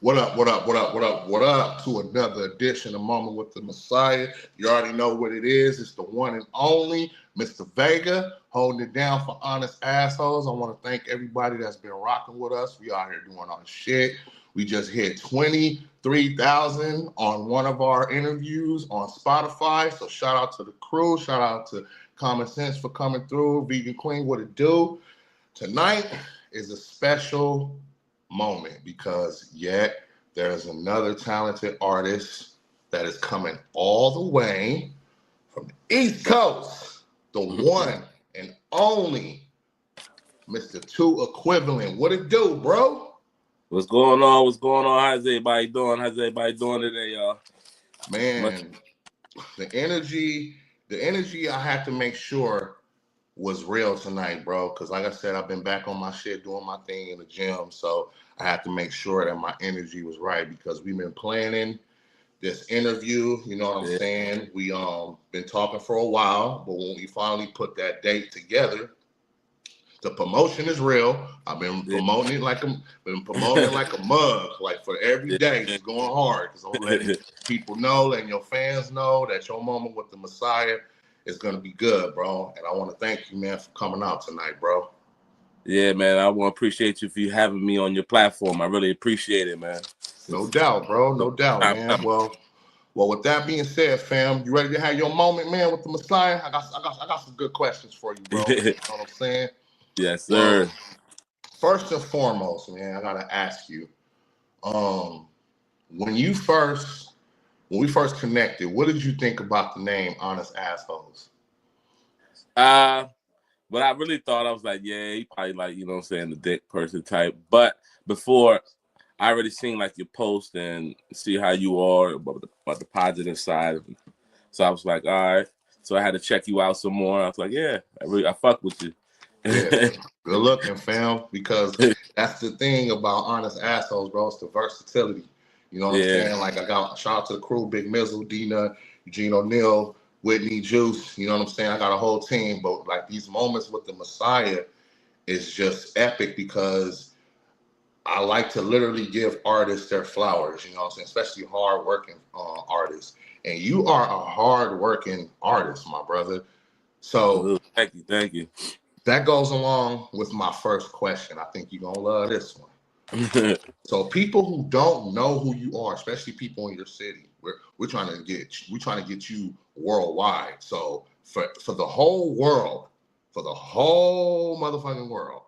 What up, what up, what up, what up, what up to another edition of Moment with the Messiah. You already know what it is. It's the one and only Mr. Vega holding it down for honest assholes. I want to thank everybody that's been rocking with us. We out here doing our shit. We just hit 23,000 on one of our interviews on Spotify. So shout out to the crew. Shout out to Common Sense for coming through. Vegan Queen, what it do? Tonight is a special moment because yet there's another talented artist that is coming all the way from the East Coast, the one and only Mr. 2equivalent. What it do, bro? What's going on? What's going on? How's everybody doing? How's everybody doing today, y'all? Man, the energy I had to make sure was real tonight, bro. Because like I said, I've been back on my shit, doing my thing in the gym. So I had to make sure that my energy was right because we've been planning this interview. You know what I'm saying? We been talking for a while, but when we finally put that date together, the promotion is real. I've been promoting it like a mug, like for every day, just going hard because I'm letting people know, letting your fans know that your moment with the Messiah is gonna be good, bro. And I want to thank you, man, for coming out tonight, bro. Yeah, man. I want to appreciate you for having me on your platform. I really appreciate it, man. No doubt, bro. No doubt, man. Well, with that being said, fam, you ready to have your moment, man, with the Messiah? I got some good questions for you, bro. You know what I'm saying? Yes, sir. Well, first and foremost, man, I gotta ask you, when we first connected, what did you think about the name Honest Assholes? But I really thought, I was like, yeah, he probably like, you know what I'm saying, the dick person type. But before, I already seen like your post and see how you are about the positive side. So I was like, all right. So I had to check you out some more. I was like, yeah, I fuck with you. Yeah, good looking, fam, because that's the thing about Honest Assholes, bro. It's the versatility. You know what I'm saying? Like, I got shout out to the crew, Big Mizzle, Dina, Eugene O'Neill, Whitney Juice. You know what I'm saying? I got a whole team, but like these moments with the Messiah is just epic because I like to literally give artists their flowers, you know what I'm saying? Especially hard-working artists. And you are a hard-working artist, my brother. So thank you. That goes along with my first question. I think you're gonna love this one. So people who don't know who you are, especially people in your city, we're trying to get you worldwide. So for the whole world, for the whole motherfucking world,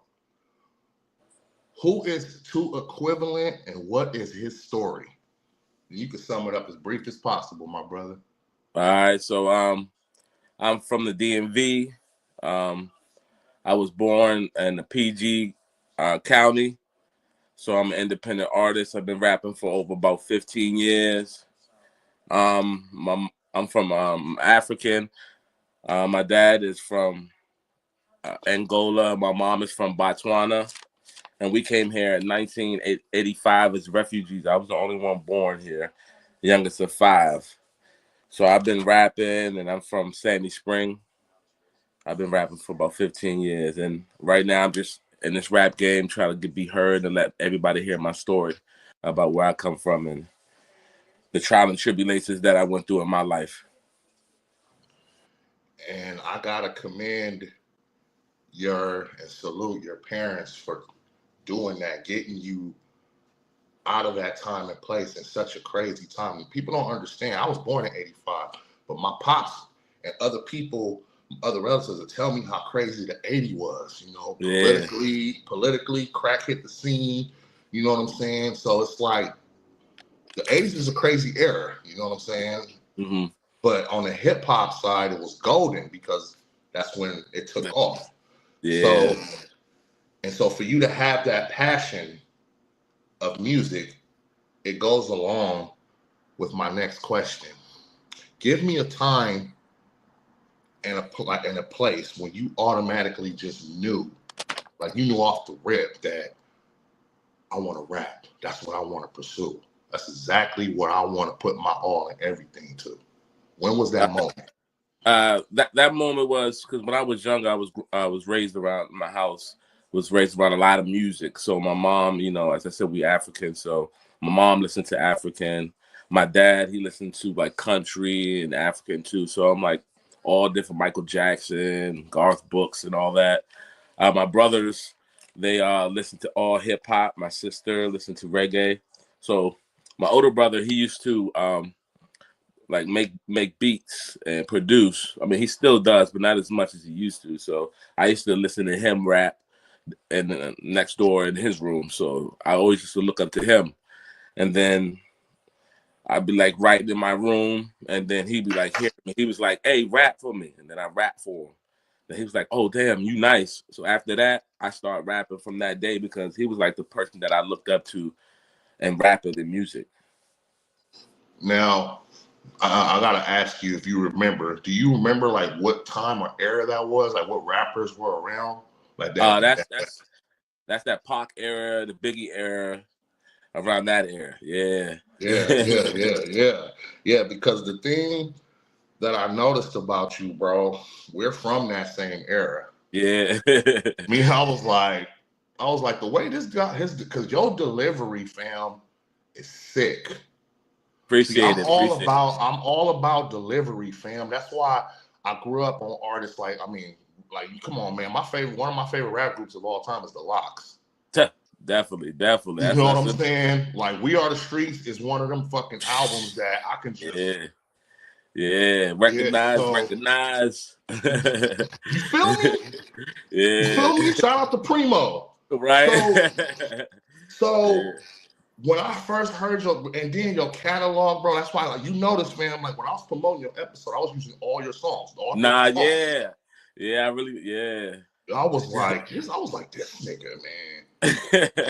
who is 2equivalent and what is his story? You can sum it up as brief as possible, my brother. All right, so I'm from the DMV. I was born in the PG County, so I'm an independent artist. I've been rapping for over about 15 years. I'm from African. My dad is from Angola. My mom is from Botswana. And we came here in 1985 as refugees. I was the only one born here, youngest of 5. So I've been rapping, and I'm from Sandy Spring. I've been rapping for about 15 years. And right now I'm just in this rap game trying to be heard and let everybody hear my story about where I come from and the trials and tribulations that I went through in my life. And I gotta commend and salute your parents for doing that, getting you out of that time and place in such a crazy time. And people don't understand. I was born in 85, but my pops and other people, other relatives will tell me how crazy the 80 was, you know, politically, crack hit the scene, you know what I'm saying? So it's like the 80s is a crazy era, you know what I'm saying? Mm-hmm. But on the hip hop side, it was golden because that's when it took off. Yeah. So for you to have that passion of music, it goes along with my next question. Give me a time and a place when you automatically just knew, like you knew off the rip that I want to rap. That's what I want to pursue. That's exactly what I want to put my all and everything to. When was that moment? That moment was because when I was younger, I was raised around my house. Was raised around a lot of music. So my mom, you know, as I said, we African, so My mom listened to African. My dad, he listened to like country and African too. So I'm like all different Michael Jackson, Garth Brooks, and all that. My brothers, they listen to all hip hop. My sister listened to reggae. So my older brother, he used to like make beats and produce. I mean, he still does, but not as much as he used to. So I used to listen to him rap and next door in his room. So I always used to look up to him. And then I'd be like writing in my room, and then he'd be like, here. He was like, hey, rap for me. And then I rap for him. And he was like, oh, damn, you nice. So after that, I started rapping from that day because he was like the person that I looked up to and rapping in music. Now, I gotta ask you if you remember. Do you remember like what time or era that was? Like what rappers were around? Like that. That's that Pac era, the Biggie era, around that era. Yeah. Yeah. Because the thing that I noticed about you, bro, we're from that same era. Yeah. Me, I was like, the way this guy, because your delivery, fam, is sick. See, I'm all about delivery, fam. That's why I grew up on artists like, come on, man. One of my favorite rap groups of all time is the Locks. Definitely. You know what I'm saying? Like, We Are the Streets is one of them fucking albums that I can just recognize. You feel me? Yeah. You feel me? Shout out to Primo. Right. So when I first heard your catalog, bro, that's why, like, you notice, man, like when I was promoting your episode, I was using all your songs. Yeah, I really, yeah. I was like, this nigga, man.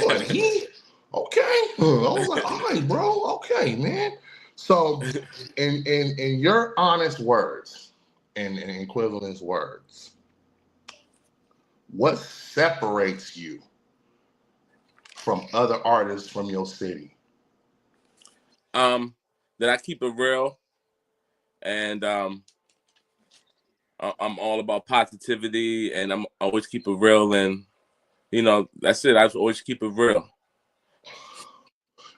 What, he? Okay. I was like, all right, bro. Okay, man. So, in your honest words, and equivalent words, what separates you from other artists from your city? That I keep it real, and I'm all about positivity, and I'm always keep it real, and that's it. I always keep it real.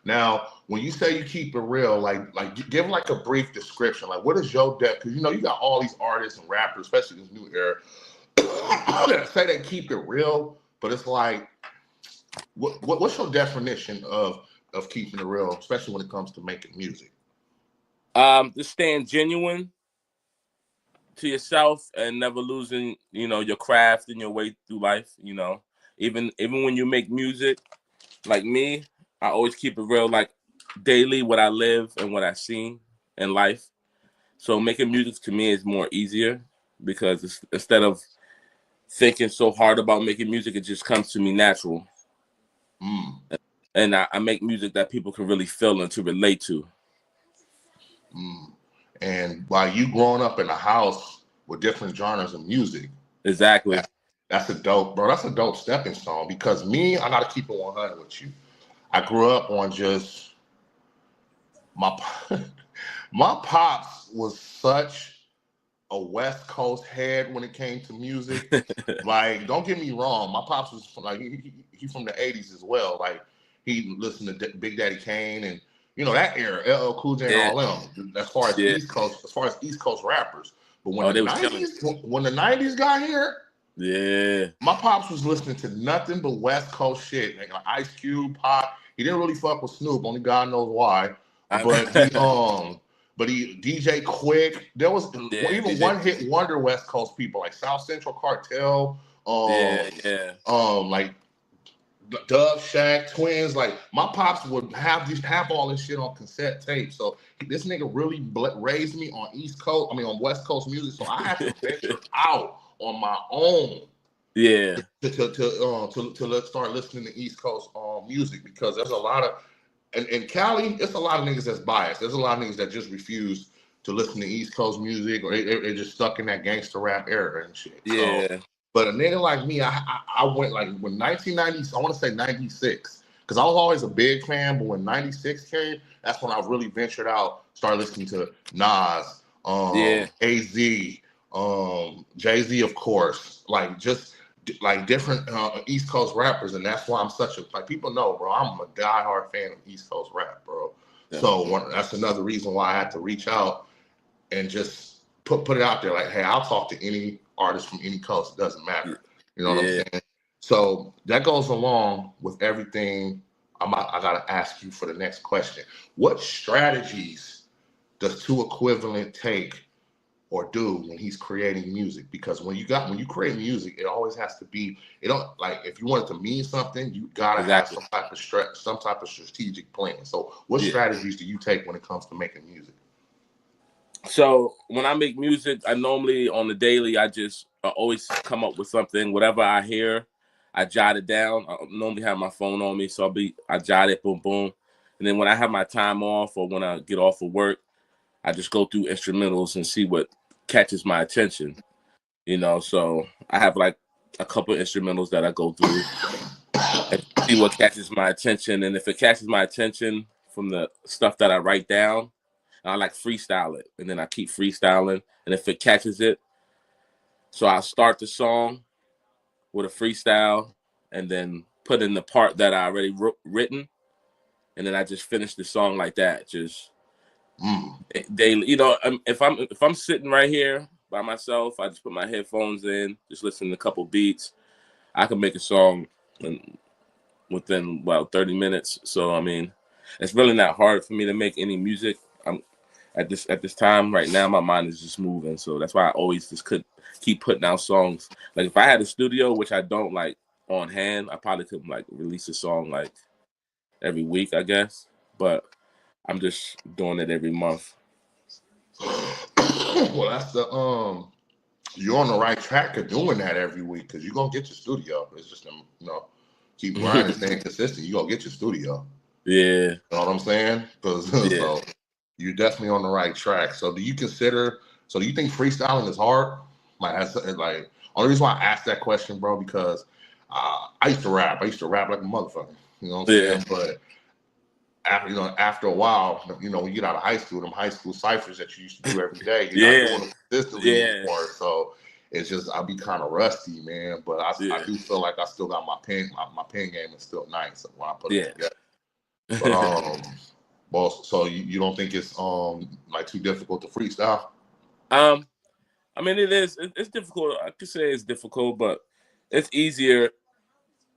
Now, when you say you keep it real, like give like a brief description. Like, what is your depth? Because you got all these artists and rappers, especially this new era, that say they keep it real, but it's like, what's your definition of keeping it real, especially when it comes to making music? Just staying genuine to yourself and never losing, your craft and your way through life. Even when you make music, like me, I always keep it real, like daily what I live and what I see in life. So making music to me is more easier because instead of thinking so hard about making music, it just comes to me natural. And I make music that people can really feel and to relate to. And while you growing up in a house with different genres of music, exactly, that's a dope, bro. That's a dope stepping stone. Because me, I gotta keep it 100 with you. I grew up on just my pops was such a West Coast head when it came to music. Like, don't get me wrong, my pops was like he from the '80s as well. Like, he listened to Big Daddy Kane and that era, LL Cool J and all them. As far as East Coast rappers. But when the '90s got here, my pops was listening to nothing but West Coast shit, like Ice Cube, Pop. He didn't really fuck with Snoop, only God knows why. But he DJ Quick. There was even one hit wonder West Coast people like South Central Cartel. Like Dub Shack Twins. Like, my pops would have all this shit on cassette tape. So this nigga really raised me on on West Coast music. So I had to venture out on my own. Yeah. To start listening to East Coast music, because there's a lot of in Cali, it's a lot of niggas that's biased. There's a lot of niggas that just refuse to listen to East Coast music, or they're just stuck in that gangster rap era and shit. Yeah. So, but a nigga like me, I went like when 1990, I want to say 96, because I was always a big fan, but when 96 came, that's when I really ventured out, started listening to Nas, AZ, Jay-Z, of course, like just like different East Coast rappers, and that's why I'm such a like people know, bro. I'm a diehard fan of East Coast rap, bro. Yeah. So that's another reason why I had to reach out and just put it out there, like, hey, I'll talk to any artist from any coast. It doesn't matter. You know what I'm saying? So that goes along with everything. I gotta ask you for the next question. What strategies does 2equivalent take or do when he's creating music? Because when you create music, it always has to be, it don't, like, if you want it to mean something, you gotta have some type of strategic plan. So what strategies do you take when it comes to making music? So when I make music, I normally on the daily, I always come up with something. Whatever I hear, I jot it down. I normally have my phone on me, so I jot it, boom, boom. And then when I have my time off or when I get off of work, I just go through instrumentals and see what catches my attention. You know, so I have like a couple of instrumentals that I go through and see what catches my attention. And if it catches my attention from the stuff that I write down, I like freestyle it, and then I keep freestyling. And if it catches it, so I'll start the song with a freestyle, and then put in the part that I already written, and then I just finish the song like that, just daily. You know, if I'm sitting right here by myself, I just put my headphones in, just listen to a couple beats. I can make a song within about 30 minutes. So I mean, it's really not hard for me to make any music. At this time right now, my mind is just moving, so that's why I always just could keep putting out songs. Like if I had a studio, which I don't like on hand, I probably could like release a song like every week, I guess. But I'm just doing it every month. Well, that's you're on the right track of doing that every week, because you're gonna get your studio. It's just keep grinding, staying consistent. You're gonna get your studio. Yeah. You know what I'm saying? Because so you're definitely on the right track. So do you think freestyling is hard? Only reason why I asked that question, bro, because I used to rap. I used to rap like a motherfucker. You know what I'm saying? But after a while, when you get out of high school, them high school ciphers that you used to do every day, you're not doing them consistently anymore. So it's just, I'll be kind of rusty, man. But I do feel like I still got my pen. My pen game is still nice when I put it together. But well, so you don't think it's like too difficult to freestyle? I mean, it is. It's difficult. I could say it's difficult, but it's easier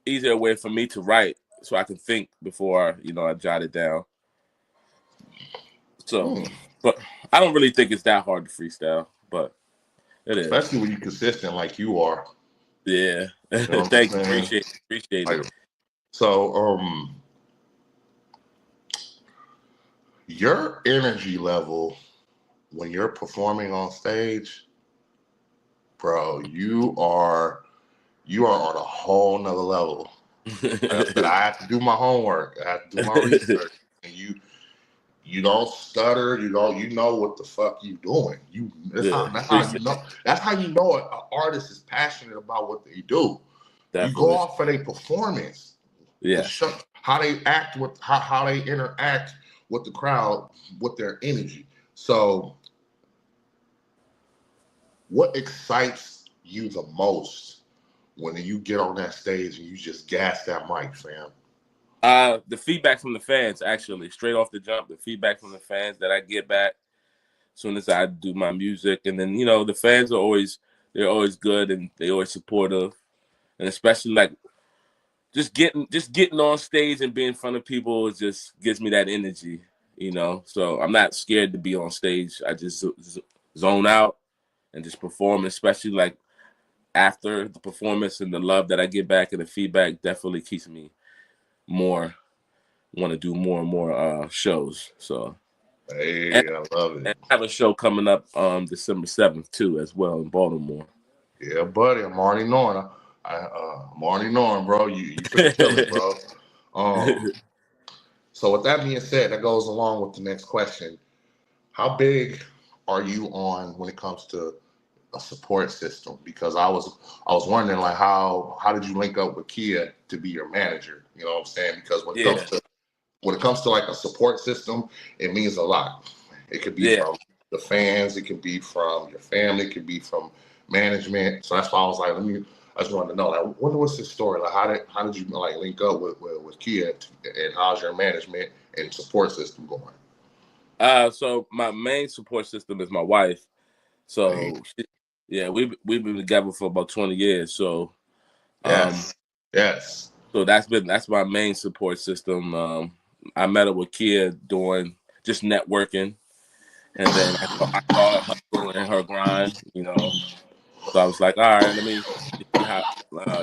way for me to write, so I can think before I jot it down. So, but I don't really think it's that hard to freestyle, but it is. Especially when you're consistent like you are. Yeah. Thank you. Appreciate it. So, your energy level when you're performing on stage, bro, you are on a whole nother level. Like I said, I have to do my homework. I have to do my research. And you don't stutter. You know what the fuck you doing. That's how you know an artist is passionate about what they do. Definitely. You go off of their performance. Yeah. How they act with how they interact with the crowd, with their energy. So what excites you the most when you get on that stage and you just gas that mic, fam? The feedback from the fans, actually, straight off the jump, the feedback from the fans that I get back as soon as I do my music. And then, the fans are they're always good, and they always supportive. And especially like just getting on stage and being in front of people just gives me that energy, So I'm not scared to be on stage. I just zone out and just perform, especially like after the performance, and the love that I get back and the feedback definitely keeps me want to do more and more shows. So I love it. And I have a show coming up December 7th too, as well, in Baltimore. Yeah, buddy, I'm already knowing. I'm already knowing, bro. You finna kill it, bro. So with that being said, that goes along with the next question. How big are you on when it comes to a support system? Because I was wondering, like, how did you link up with Kia to be your manager? You know what I'm saying? Because when it comes to like a support system, it means a lot. It could be from the fans, it could be from your family, it could be from management. So that's why I was like, I just wanted to know, like, what's this story? Like, how did you like link up with Kia, and how's your management and support system going? So my main support system is my wife. So we've been together for about 20 years. So yes. So that's my main support system. I met her with Kia doing just networking, and then I saw her hustle and her grind. So I was like, all right, let me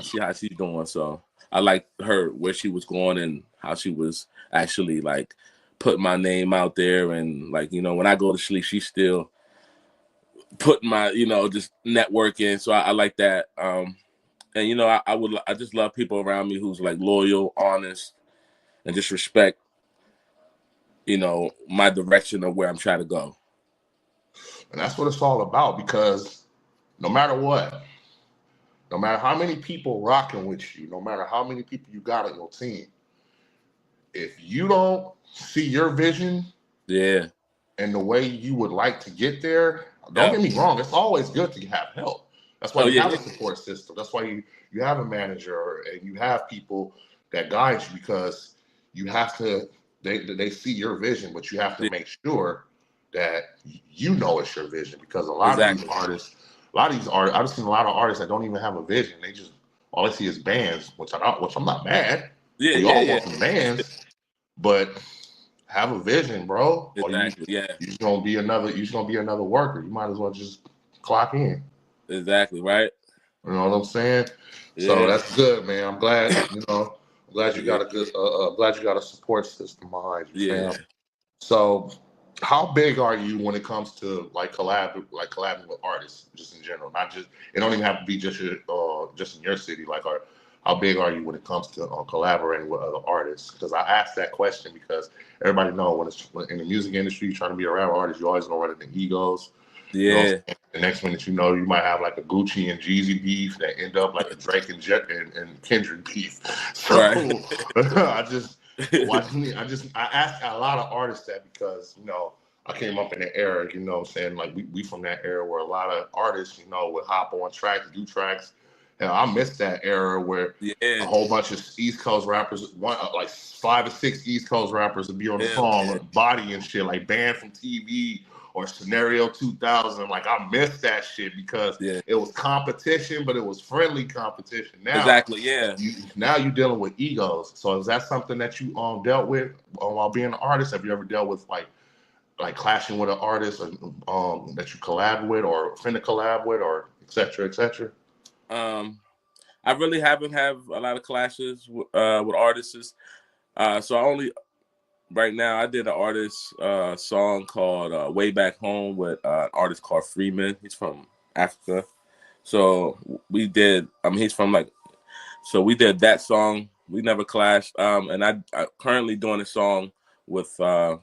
see how she's doing. So I liked her where she was going and how she was actually like putting my name out there, and like when I go to sleep, she's still putting my just networking. So I like that. And I just love people around me who's like loyal, honest, and just respect my direction of where I'm trying to go. And that's what it's all about, because no matter what, no matter how many people rocking with you, no matter how many people you got on your team, if you don't see your vision and the way you would like to get there, don't get me wrong, it's always good to have help. That's why you have a support system. That's why you have a manager and you have people that guide you, because you have to, they see your vision, but you have to make sure that you know it's your vision, because a lot of these artists, I've seen a lot of artists that don't even have a vision. They just, all they see is bands, which I'm not mad. We all want some bands, but have a vision, bro. Exactly. You're just gonna be another worker. You might as well just clock in. Exactly, right. You know what I'm saying? Yeah. So that's good, man. I'm glad, I'm glad you got a good glad you got a support system behind you, fam. So how big are you when it comes to collabing with artists, just in general? Not just, it don't even have to be just in your city. How big are you when it comes to collaborating with other artists? Because I asked that question because everybody know when it's in the music industry, you're trying to be around artists, you always gonna run into egos. The next minute you might have like a Gucci and Jeezy beef that end up like a Drake and Kendrick beef. So I asked a lot of artists that because I came up in the era, what I'm saying, like we from that era where a lot of artists would hop on tracks, do tracks. And I missed that era where a whole bunch of East Coast rappers, like 5 or 6 East Coast rappers would be on the song with Body and shit, like Banned from TV or Scenario 2000. Like, I missed that shit because it was competition, but it was friendly competition. Now, now you're dealing with egos. So is that something that you dealt with while being an artist? Have you ever dealt with like clashing with an artist that you collab with or finna collab with, or et cetera, et cetera? I really haven't had a lot of clashes with artists. So right now I did an artist song called Way Back Home with an artist called Freeman. He's from Africa. So we did, he's from so we did that song. We never clashed. And I currently doing a song with my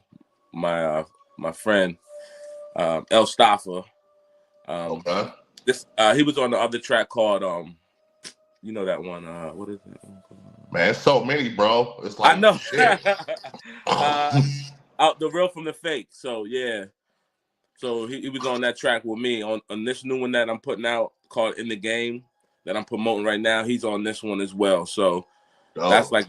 friend El Staffa. Okay. He was on the other track called you know that one. What is it? Man, it's so many, bro. It's like, I know. Shit. Out the real from the fake. So yeah. So he was on that track with me on this new one that I'm putting out called In the Game that I'm promoting right now. He's on this one as well. So that's like,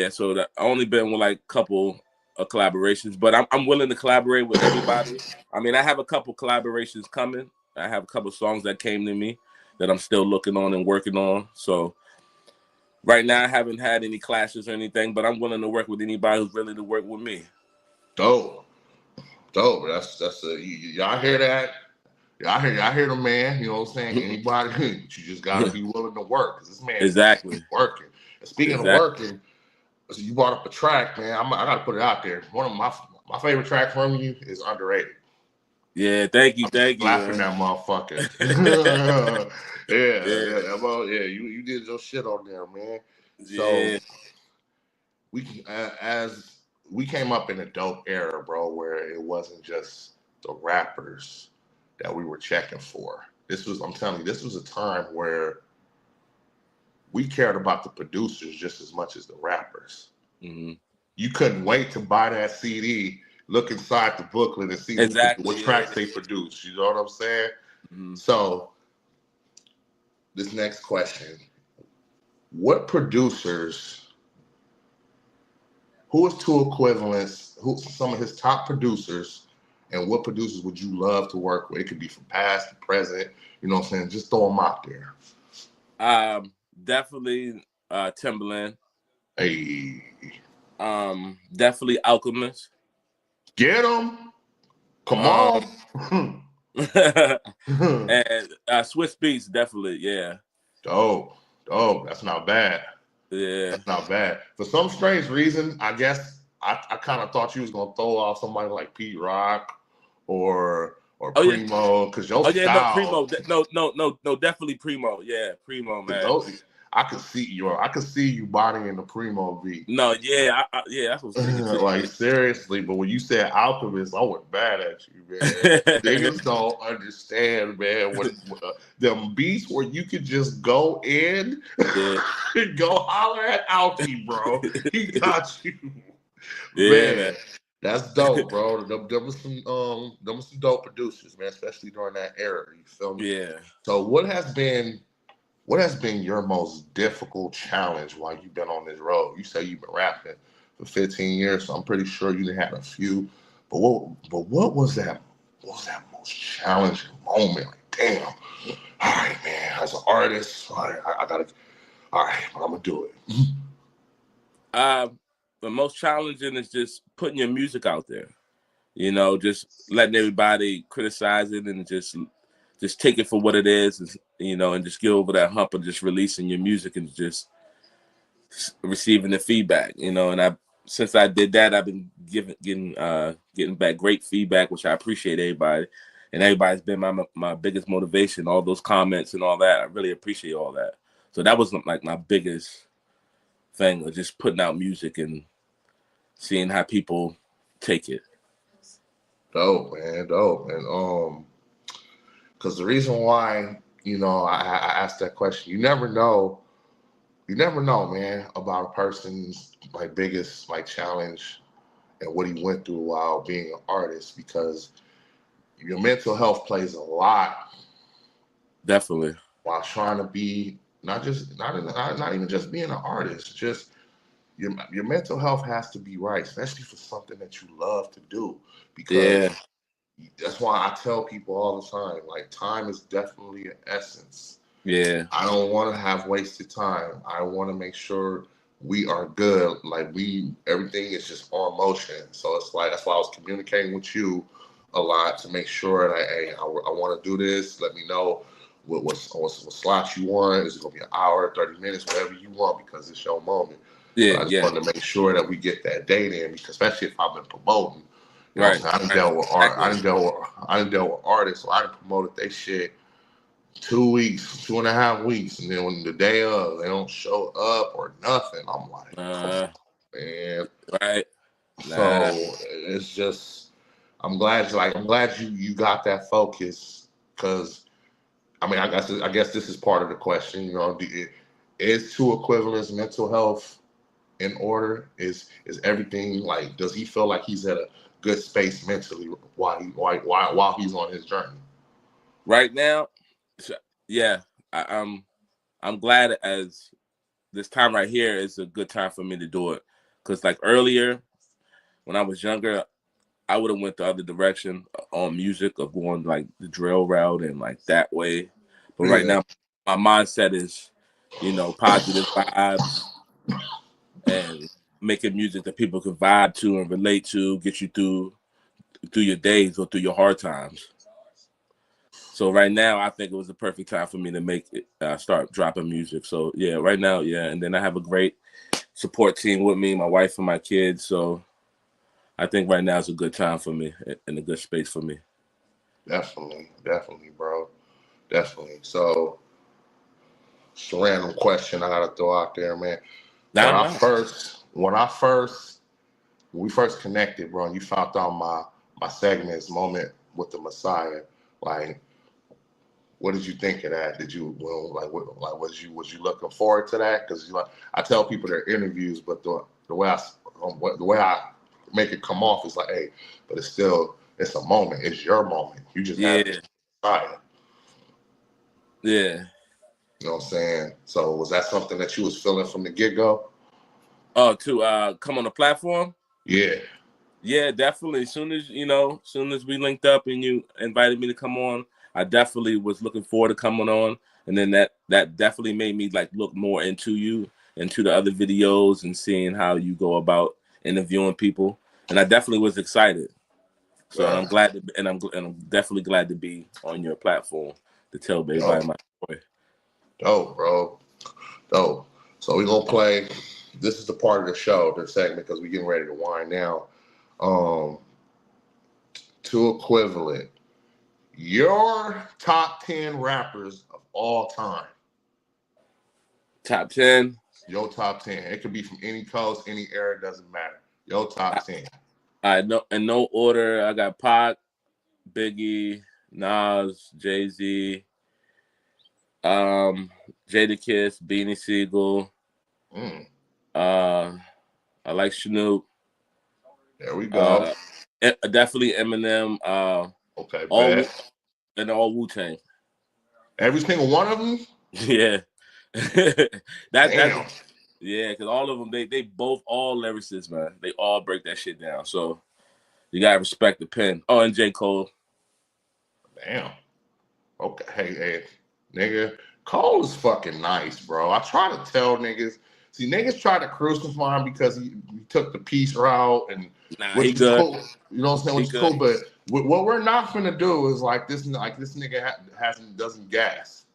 So that I only been with like a couple of collaborations, but I'm willing to collaborate with everybody. I mean, I have a couple collaborations coming. I have a couple songs that came to me that I'm still looking on and working on. So right now I haven't had any clashes or anything, but I'm willing to work with anybody who's willing to work with me. Dope. Y'all hear that? I hear the man. You know what I'm saying? Anybody, you just gotta be willing to work, because this man is working. And speaking of working, so you brought up a track, man. I gotta put it out there. One of my favorite track from you is Underrated. Yeah, thank you. Laughing that motherfucker. You did your shit on there, man. So we came up in a dope era, bro, where it wasn't just the rappers that we were checking for. I'm telling you, this was a time where we cared about the producers just as much as the rappers. Mm-hmm. You couldn't wait to buy that CD, look inside the booklet, and see what tracks they produced. You know what I'm saying? Mm-hmm. So this next question. What producers, who is Two Equivalents, who some of his top producers, and what producers would you love to work with? It could be from past to present, you know what I'm saying? Just throw them out there. Definitely Timberland. Hey. Definitely Alchemist. Get them. Come Um, on. and Swiss Beats, definitely, yeah. Dope. That's not bad. Yeah. That's not bad. For some strange reason, I guess I kind of thought you was gonna throw off somebody like Pete Rock or Primo, because your style. No, definitely Primo. Yeah, Primo, man. I could see you bodying the Primo beat. No, yeah, yeah, that's what's thinking too. Like seriously, but when you said Alchemist, I went bad at you, man. Niggas don't understand, man. When them beats where you could just go in, go holler at Alky, bro. He got you, man. That's dope, bro. Them was some dope producers, man, especially during that era. You feel me? Yeah. So what has been your most difficult challenge while you've been on this road? You say you've been rapping for 15 years, so I'm pretty sure you had a few. But what was that? What was that most challenging moment? Like, damn, all right, man. As an artist, I gotta. All right, I'm gonna do it. The most challenging is just putting your music out there. You know, just letting everybody criticize it and just take it for what it is, you know, and just get over that hump of just releasing your music and just receiving the feedback, you know. And since I did that, I've been getting back great feedback, which I appreciate everybody, and everybody's been my biggest motivation. All those comments and all that, I really appreciate all that. So that was like my biggest thing, of just putting out music and seeing how people take it. Dope, man, dope, and because the reason why, you know, I asked that question, you never know, man, about a person's like biggest like challenge and what he went through while being an artist, because your mental health plays a lot. Definitely. While trying to be not even just being an artist, just your mental health has to be right, especially for something that you love to do. Because that's why I tell people all the time, like, time is definitely an essence. Yeah. I don't want to have wasted time. I want to make sure we are good. Like everything is just on motion. So it's like, that's why I was communicating with you a lot to make sure that, hey, I want to do this. Let me know what slots you want. Is it gonna be an hour, 30 minutes, whatever you want, because it's your moment. Yeah, but I just wanted to make sure that we get that date in, because especially if I've been promoting. You know, right. I done dealt with art. I done dealt with artists, so I done promoted their shit 2 weeks, 2.5 weeks, and then when the day of they don't show up or nothing, I'm like, come on, man. Right. So it's just, I'm glad you got that focus, because I mean, I guess this is part of the question. You know, is Two Equivalents mental health in order? Is everything, like, does he feel like he's at a good space mentally while he's on his journey? Right now, yeah, I'm glad, as this time right here is a good time for me to do it, because like earlier when I was younger, I would have went the other direction on music, of going like the drill route and like that way. But right now, my mindset is, you know, positive vibes and making music that people can vibe to and relate to, get you through your days or through your hard times. So right now, I think it was the perfect time for me to make it, start dropping music. So yeah, right now, yeah. And then I have a great support team with me, my wife and my kids. So I think right now is a good time for me and a good space for me. Definitely, bro. Definitely. So it's a random question I gotta throw out there, man. When we first connected, bro, and you found out my segment's moment with the Messiah, like, what did you think of that? Did you was you looking forward to that? Because like, I tell people their interviews, but the way I make it come off is like, hey, but it's a moment. It's your moment. You just have to decide. Yeah. You know what I'm saying? So was that something that you was feeling from the get-go? Oh, to come on the platform? Yeah. Yeah, definitely. As soon as we linked up and you invited me to come on, I definitely was looking forward to coming on. And then that definitely made me like look more into you, into the other videos and seeing how you go about interviewing people. And I definitely was excited. So and I'm glad to, and I'm definitely glad to be on your platform to tell everybody my story. Dope, bro. Dope. So we're gonna play. This is the part of the show, the segment, because we're getting ready to wind down. Um, 2equivalent. Your top 10 rappers of all time. Top 10. Your top 10. It could be from any coast, any era, doesn't matter. Your top 10. I know in no order. I got Pac, Biggie, Nas, Jay-Z, Jadakiss, Beanie Siegel. I like Snoop. There we go. Definitely Eminem. Okay, all best. and all Wu-Tang. Every single one of them? Yeah. Damn. Yeah, because all of them, they both all lyricists, man. They all break that shit down. So you gotta respect the pen. Oh, and J. Cole. Damn. Okay, hey, nigga, Cole is fucking nice, bro. I try to tell niggas. See, niggas try to crucify him because he took the peace route, and which is good. cool. You know what I'm saying? Which is cool. But what we're not gonna do is like this nigga doesn't gas.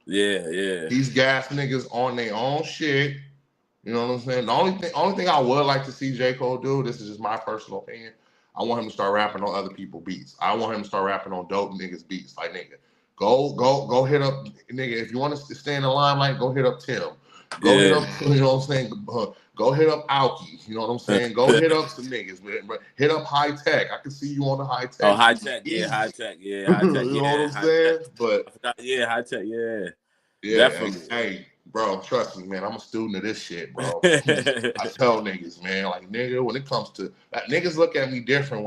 Yeah. He's gas niggas on their own shit. You know what I'm saying? The only thing I would like to see J. Cole do, this is just my personal opinion. I want him to start rapping on other people's beats. I want him to start rapping on dope niggas' beats. Like, nigga, go hit up, nigga. If you want to stay in the limelight, go hit up Tim. Go hit up, you know what I'm saying? Go hit up Alki. You know what I'm saying? Go hit up some niggas, but hit up High Tech. I can see you on the High Tech. Oh, High Tech, yeah, High Tech, yeah, High Tech, you know what I'm saying? But High Tech, yeah. Definitely. Hey, bro, trust me, man. I'm a student of this shit, bro. I tell niggas, man, like nigga, when it comes to niggas look at me different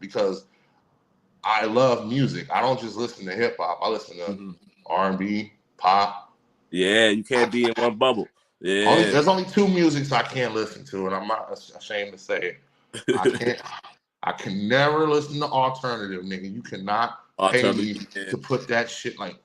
because I love music. I don't just listen to hip hop. I listen to R&B, pop. Yeah, you can't be in one bubble. Yeah. There's only two musics I can't listen to, and I'm not ashamed to say it. I can never listen to alternative, nigga. You cannot pay me to put that shit like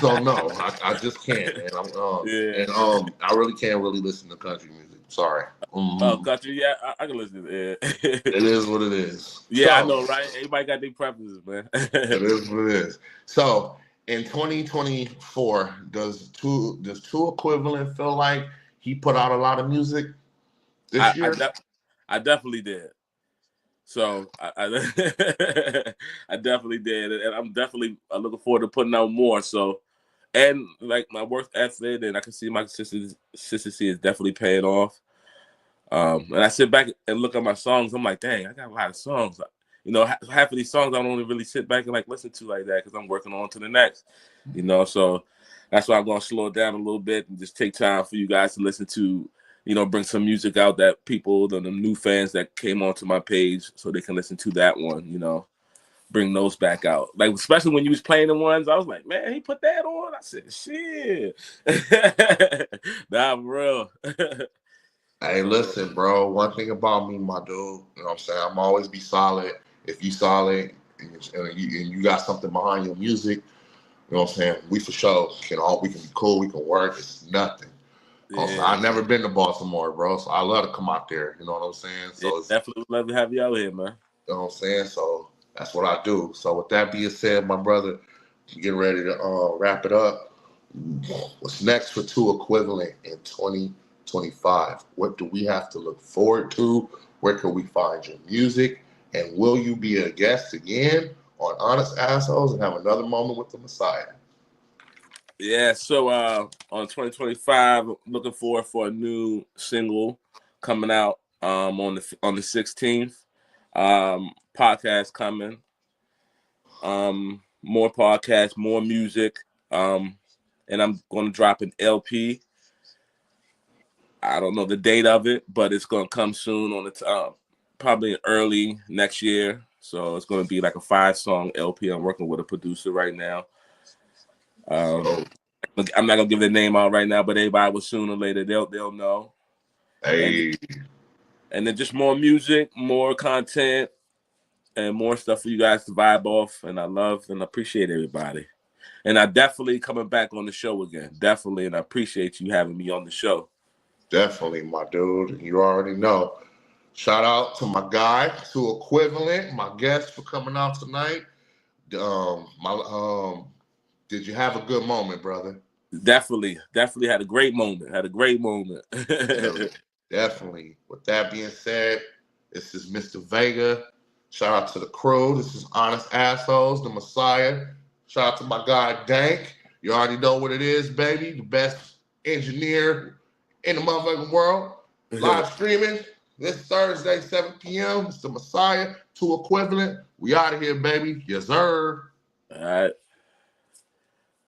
so no, I just can't, man. I really can't listen to country music. Sorry. Oh, country, yeah, I can listen to it. It is what it is. Yeah, I know, right? Everybody got their preferences, man. It is what it is. So in 2024, does 2equivalent feel like he put out a lot of music this year? I definitely did. So I definitely did, and I'm definitely looking forward to putting out more. So, and like my work ethic, and I can see my consistency is definitely paying off. And I sit back and look at my songs. I'm like, dang, I got a lot of songs. You know, half of these songs I don't really sit back and like listen to like that because I'm working on to the next. You know, so that's why I'm gonna slow it down a little bit and just take time for you guys to listen to. You know, bring some music out that people, the new fans that came onto my page, so they can listen to that one. You know, bring those back out. Like especially when you was playing the ones, I was like, man, he put that on. I said, shit, nah, for real. Hey, listen, bro. One thing about me, my dude, you know what I'm saying? I'm always be solid. If you solid and you got something behind your music, you know what I'm saying? We for sure we can be cool, we can work. It's nothing. Yeah. I've never been to Baltimore, bro. So I love to come out there. You know what I'm saying? So it's definitely love to have you out here, man. You know what I'm saying? So that's what I do. So with that being said, my brother, getting ready to wrap it up. What's next for 2equivalent in 2025? What do we have to look forward to? Where can we find your music? And will you be a guest again on Honest Assholes and have another moment with the Messiah? Yeah, so on 2025, looking forward for a new single coming out on the 16th. Podcast coming. More podcasts, more music. And I'm going to drop an LP. I don't know the date of it, but it's going to come soon on the probably early next year. So it's going to be like a 5-song LP. I'm working with a producer right now. So, I'm not gonna give the name out right now, but everybody will sooner or later they'll know. hey, And then just more music, more content, and more stuff for you guys to vibe off. And I love and appreciate everybody. And I definitely coming back on the show again. Definitely, and I appreciate you having me on the show. definitely, my dude. You already know. Shout out to my guy, 2equivalent, my guest for coming out tonight. Did you have a good moment, brother? Definitely had a great moment. Yeah, definitely. With that being said, this is Mr. Vega. Shout out to the crew. This is Honest Assholes, the Messiah. Shout out to my guy Dank. You already know what it is, baby. The best engineer in the motherfucking world. Live streaming this Thursday, 7 p.m. It's the Messiah, 2equivalent. We out of here, baby. Yes, sir.